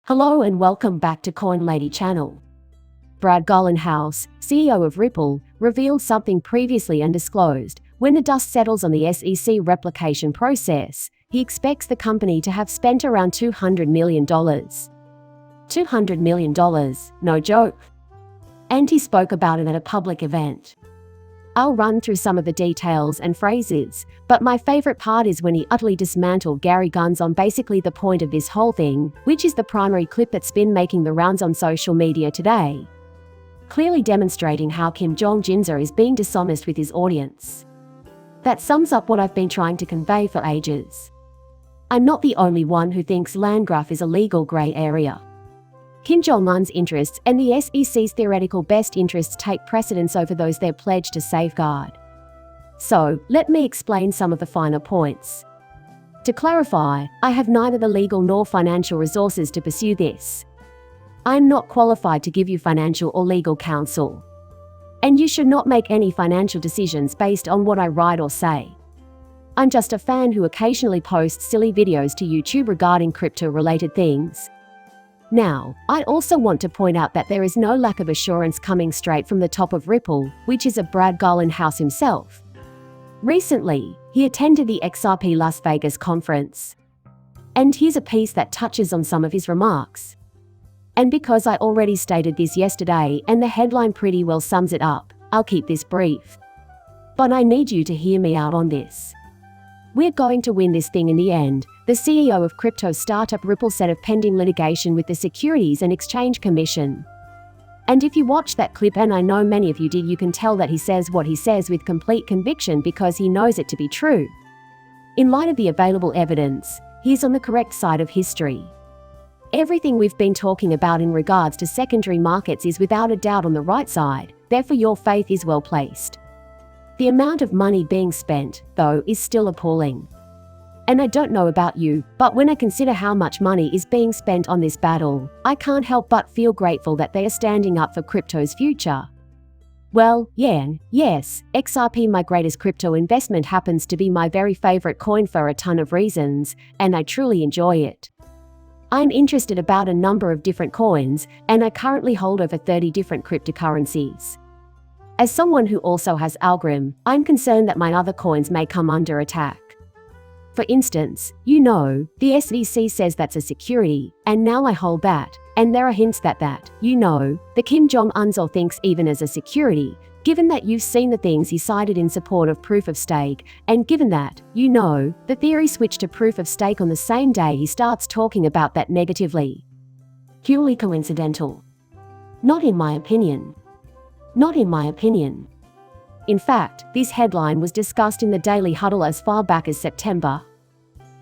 Hello and welcome back to Coin Lady channel. Brad Garlinghouse, CEO of Ripple, revealed something previously undisclosed. When the dust settles on the SEC replication process, he expects the company to have spent around $200 million. $200 million, no joke. And he spoke about it at a public event. I'll run through some of the details and phrases, but my favorite part is when he utterly dismantled Gary Guns on basically the point of this whole thing, which is the primary clip that's been making the rounds on social media today. Clearly demonstrating how Kim Jong-un is being dishonest with his audience. That sums up what I've been trying to convey for ages. I'm not the only one who thinks land graph is a legal grey area. Kim Jong-un's interests and the SEC's theoretical best interests take precedence over those they're pledged to safeguard. So, let me explain some of the finer points. To clarify, I have neither the legal nor financial resources to pursue this. I'm not qualified to give you financial or legal counsel. And you should not make any financial decisions based on what I write or say. I'm just a fan who occasionally posts silly videos to YouTube regarding crypto-related things. Now, I also want to point out that there is no lack of assurance coming straight from the top of Ripple, which is a Brad Garlinghouse himself. Recently, he attended the XRP Las Vegas conference. And here's a piece that touches on some of his remarks. And because I already stated this yesterday and the headline pretty well sums it up, I'll keep this brief. But I need you to hear me out on this. We're going to win this thing in the end, the CEO of crypto startup Ripple said of pending litigation with the Securities and Exchange Commission. And if you watch that clip, and I know many of you did, you can tell that he says what he says with complete conviction because he knows it to be true. In light of the available evidence, he's on the correct side of history. Everything we've been talking about in regards to secondary markets is without a doubt on the right side, therefore your faith is well placed. The amount of money being spent, though, is still appalling. And I don't know about you, but when I consider how much money is being spent on this battle, I can't help but feel grateful that they are standing up for crypto's future. Well, yes, XRP, my greatest crypto investment, happens to be my very favorite coin for a ton of reasons, and I truly enjoy it. I'm interested about a number of different coins, and I currently hold over 30 different cryptocurrencies. As someone who also has Algorand, I'm concerned that my other coins may come under attack. For instance, the SEC says that's a security, and now I hold that, and there are hints that the Kim Jong-un thinks even as a security, given that you've seen the things he cited in support of proof of stake, and given that, the theory switched to proof of stake on the same day he starts talking about that negatively. Purely coincidental. Not in my opinion. Not in my opinion. In fact, this headline was discussed in the Daily Huddle as far back as September.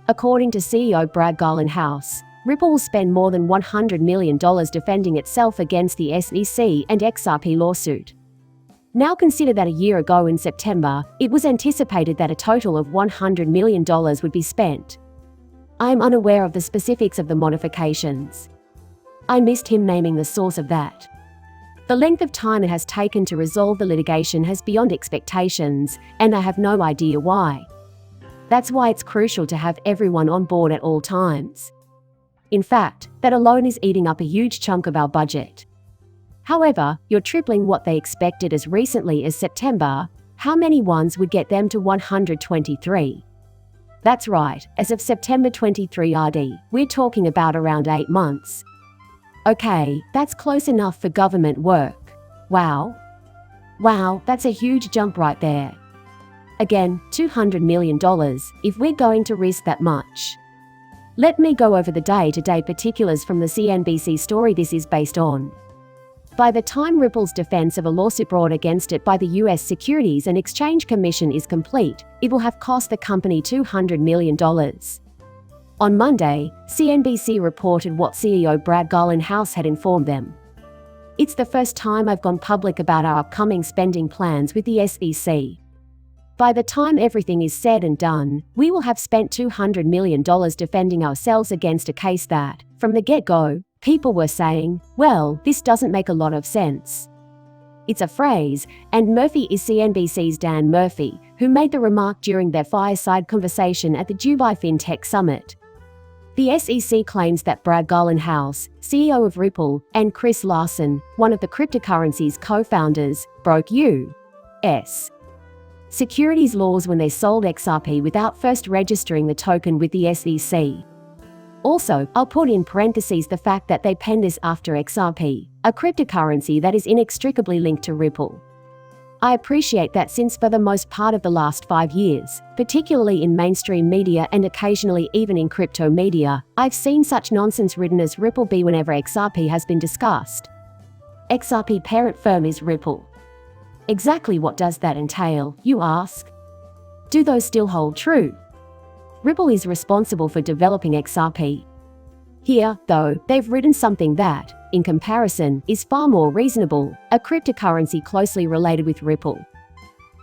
According to CEO Brad Garlinghouse, Ripple will spend more than $100 million defending itself against the SEC and XRP lawsuit. Now consider that a year ago in September, it was anticipated that a total of $100 million would be spent. I am unaware of the specifics of the modifications. I missed him naming the source of that. The length of time it has taken to resolve the litigation has beyond expectations, and I have no idea why. That's why it's crucial to have everyone on board at all times. In fact, that alone is eating up a huge chunk of our budget. However, you're tripling what they expected as recently as September. How many ones would get them to 123? That's right, as of September 23 RD, we're talking about around 8 months. Okay, that's close enough for government work. Wow, that's a huge jump right there. Again, $200 million, if we're going to risk that much. Let me go over the day-to-day particulars from the CNBC story this is based on. By the time Ripple's defense of a lawsuit brought against it by the US Securities and Exchange Commission is complete, it will have cost the company $200 million. On Monday, CNBC reported what CEO Brad Garlinghouse had informed them. It's the first time I've gone public about our upcoming spending plans with the SEC. By the time everything is said and done, we will have spent $200 million defending ourselves against a case that, from the get-go, people were saying, well, this doesn't make a lot of sense. It's a phrase, and Murphy is CNBC's Dan Murphy, who made the remark during their fireside conversation at the Dubai FinTech Summit. The SEC claims that Brad Garlinghouse, CEO of Ripple, and Chris Larsen, one of the cryptocurrency's co-founders, broke U.S. securities laws when they sold XRP without first registering the token with the SEC. Also, I'll put in parentheses the fact that they penned this after XRP, a cryptocurrency that is inextricably linked to Ripple. I appreciate that since for the most part of the last 5 years, particularly in mainstream media and occasionally even in crypto media, I've seen such nonsense written as Ripple B whenever XRP has been discussed. XRP parent firm is Ripple. Exactly what does that entail, you ask? Do those still hold true? Ripple is responsible for developing XRP. Here, though, they've written something that, in comparison, is far more reasonable, a cryptocurrency closely related with Ripple.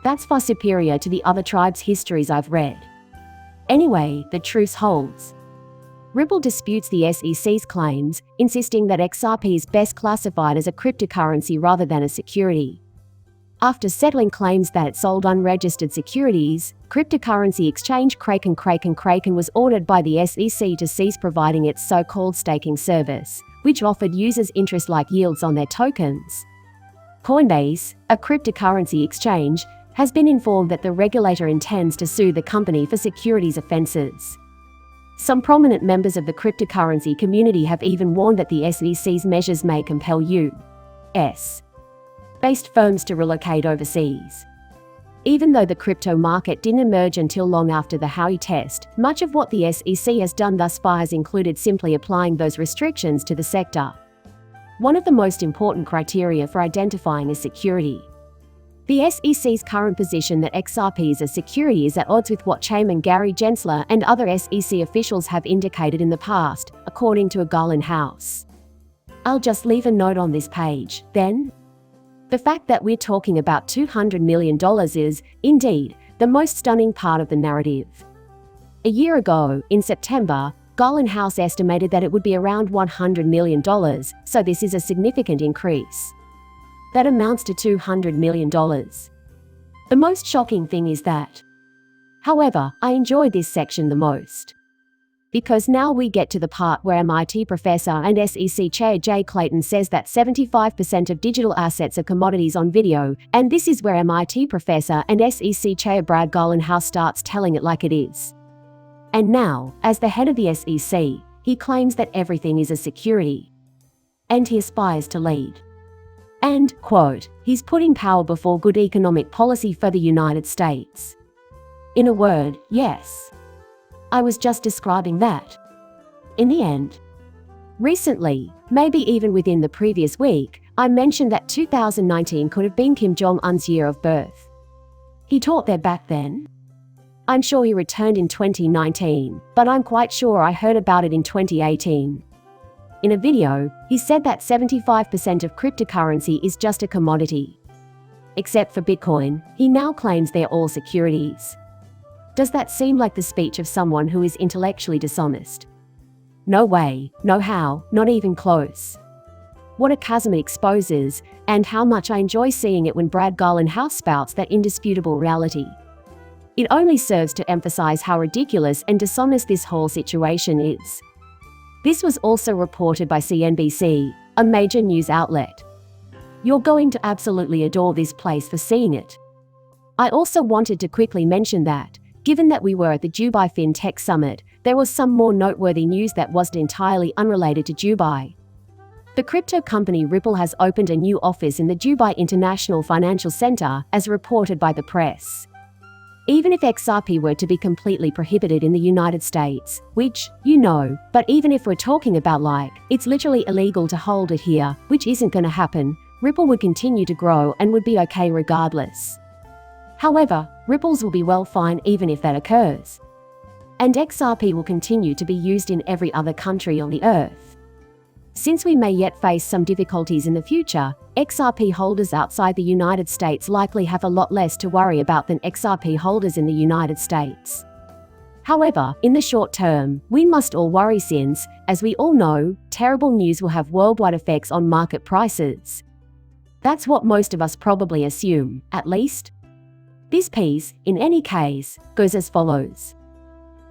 That's far superior to the other tribes' histories I've read. Anyway, the truce holds. Ripple disputes the SEC's claims, insisting that XRP is best classified as a cryptocurrency rather than a security. After settling claims that it sold unregistered securities, cryptocurrency exchange Kraken was ordered by the SEC to cease providing its so-called staking service, which offered users interest-like yields on their tokens. Coinbase, a cryptocurrency exchange, has been informed that the regulator intends to sue the company for securities offenses. Some prominent members of the cryptocurrency community have even warned that the SEC's measures may compel U.S.-based firms to relocate overseas. Even though the crypto market didn't emerge until long after the Howey test, much of what the SEC has done thus far has included simply applying those restrictions to the sector. One of the most important criteria for identifying a security. The SEC's current position that XRP is a security is at odds with what Chairman Gary Gensler and other SEC officials have indicated in the past, according to a Garlinghouse. I'll just leave a note on this page, then. The fact that we're talking about $200 million is, indeed, the most stunning part of the narrative. A year ago, in September, Garlinghouse estimated that it would be around $100 million, so this is a significant increase. That amounts to $200 million. The most shocking thing is that. However, I enjoy this section the most. Because now we get to the part where MIT professor and SEC chair Jay Clayton says that 75% of digital assets are commodities on video, and this is where MIT professor and SEC chair Brad Garlinghouse starts telling it like it is. And now, as the head of the SEC, he claims that everything is a security. And he aspires to lead. And, quote, he's putting power before good economic policy for the United States. In a word, yes. I was just describing that. In the end. Recently, maybe even within the previous week, I mentioned that 2019 could have been Kim Jong-un's year of birth. He taught there back then. I'm sure he returned in 2019, but I'm quite sure I heard about it in 2018. In a video, he said that 75% of cryptocurrency is just a commodity. Except for Bitcoin, he now claims they're all securities. Does that seem like the speech of someone who is intellectually dishonest? No way, no how, not even close. What a chasm it exposes, and how much I enjoy seeing it when Brad Garlinghouse spouts that indisputable reality. It only serves to emphasize how ridiculous and dishonest this whole situation is. This was also reported by CNBC, a major news outlet. You're going to absolutely adore this place for seeing it. I also wanted to quickly mention that, given that we were at the Dubai FinTech Summit, there was some more noteworthy news that wasn't entirely unrelated to Dubai. The crypto company Ripple has opened a new office in the Dubai International Financial Center, as reported by the press. Even if XRP were to be completely prohibited in the United States, which, but even if we're talking about it's literally illegal to hold it here, which isn't gonna happen, Ripple would continue to grow and would be okay regardless. However, Ripples will be well fine even if that occurs. And XRP will continue to be used in every other country on the earth. Since we may yet face some difficulties in the future, XRP holders outside the United States likely have a lot less to worry about than XRP holders in the United States. However, in the short term, we must all worry since, as we all know, terrible news will have worldwide effects on market prices. That's what most of us probably assume, at least. This piece, in any case, goes as follows.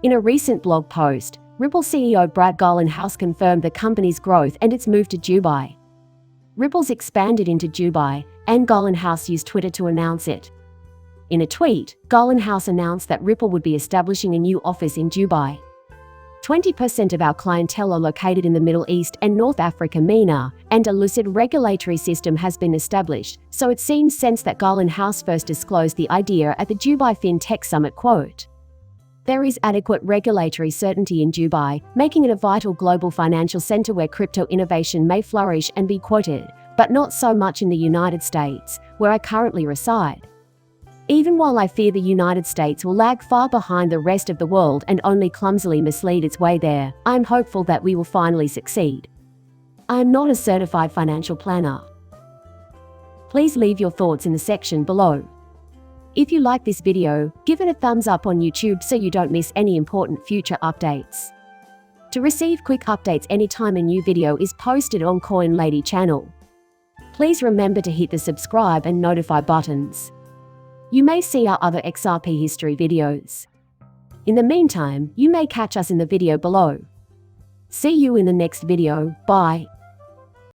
In a recent blog post, Ripple CEO Brad Garlinghouse confirmed the company's growth and its move to Dubai. Ripple's expanded into Dubai, and Garlinghouse used Twitter to announce it. In a tweet, Garlinghouse announced that Ripple would be establishing a new office in Dubai. 20% of our clientele are located in the Middle East and North Africa MENA, and a lucid regulatory system has been established, so it seems sense that Garlinghouse first disclosed the idea at the Dubai FinTech Summit. Quote, "There is adequate regulatory certainty in Dubai, making it a vital global financial center where crypto innovation may flourish and be quoted, but not so much in the United States, where I currently reside. Even while I fear the United States will lag far behind the rest of the world and only clumsily mislead its way there, I am hopeful that we will finally succeed. I am not a certified financial planner." Please leave your thoughts in the section below. If you like this video, give it a thumbs up on YouTube so you don't miss any important future updates. To receive quick updates anytime a new video is posted on Coin Lady channel. Please remember to hit the subscribe and notify buttons. You may see our other XRP history videos. In the meantime, you may catch us in the video below. See you in the next video. Bye.